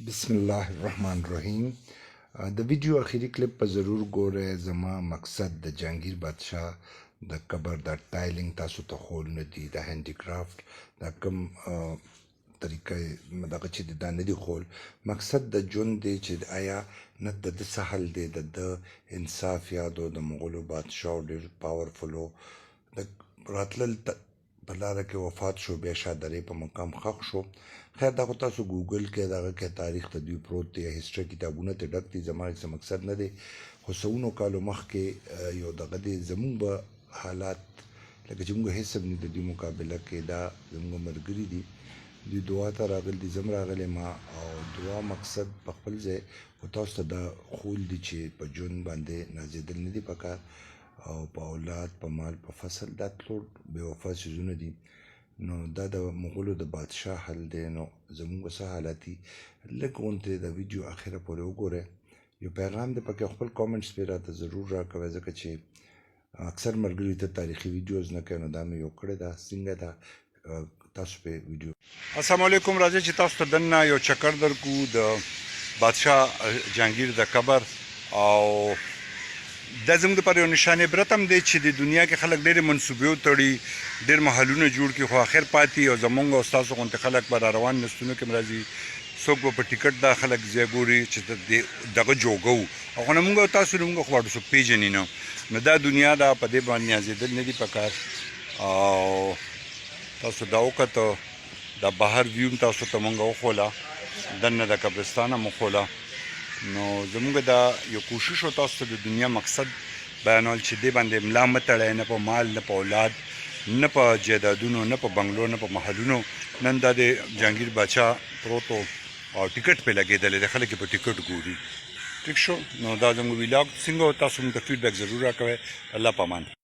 بسم الله الرحمن الرحیم. د ویډیو اخیری کلیپ په ضرور ګوره. زما مقصد د جهانگیر بادشاه د قبر د ټایلینګ تاسو ته خول نه دي، د هینډیکرافټ د کوم طریقه دغه چې دا نه دي خول. مقصد د ژوند دی چې آیا نه د ده څه حل دی، د انصاف یادو د مغولو بادشاه ډېر پاورفلو د راتلل په لاره کې وفات شو، بیا شادرې په مقام ښخ شو. خیر دا خو تاسو ګوګل کې دغه کې تاریخ ته دوی پروت دی، هسټري کتابونه ته ډک دي. زما څه مقصد نه دی، خو سونو کالو مخکې یو دغه دی زمونږ به حالات لکه چې موږ هېڅ هم نه د دوی مقابله کې، دا زموږ ملګري دي، دوی دعا ته راغلي دي، زه هم راغلی ما. او دعا مقصد په خپل ځای، خو تاسو ته دا خول دي چې په ژوند باندې نازېدل نه دي پکار، او په اولاد په مال په فصل دا ټول بې وفا څیزونه دي. نو دا د مغولو د بادشاه حل دی. نو زموږ څه حالات دي لږ غونتې د ویډیو اخره پورې وګورئ. یو پیغام دی پکې، خپل کامنټس پرې راته ضرور راکوئ، ځکه چې اکثر ملګري ته تاریخي ویډیوز نه کوي. نو دا مې یو کړې ده، څنګه ده تاسو په ویډیو. السلام علیکم. راځئ چې تاسو ته دننه یو چکر درکو د بادشاه جهانگیر د قبر. او دا زموږ دپاره یو نشان عبرت هم دی چې د دنیا کې خلک ډېرې منصوبې وتړي، ډېر محلونه جوړ کړي، خو آخر پاتې او زمونږ او ستاسو غوندې خلک به را روان نستونو کې راځي، څوک به په ټیکټ دا خلک ځای ګوري چې دغه جوګه وو، او خو نه مونږ او تاسو نه، مونږ خو واړو څوک پېژني نه. نو دا دنیا ده، په دې باندې نازېدل نه دي پکار. او تاسو دا وکتو، دا بهر ویو هم تاسو ته مونږ وښوله، دننه د قبرستان هم وښوله. نو زموږ دا یو کوشش و تاسو ته د دنیا مقصد بیانول چې دې باندې املا مه تړئ، نه په مال، نه په اولاد، نه په جایدادونو، نه په بنګلو، نه په محلونو. نن دا د جهانگیر بادشاه پروت و او ټیکټ پې لګېدلی دی، خلک یې په ټیکټ ګوري. ټیک شو. نو دا زموږ ویلاګ څنګه و، تاسو موږ ته فیډبیک ضرور راکوئ. الله په امان.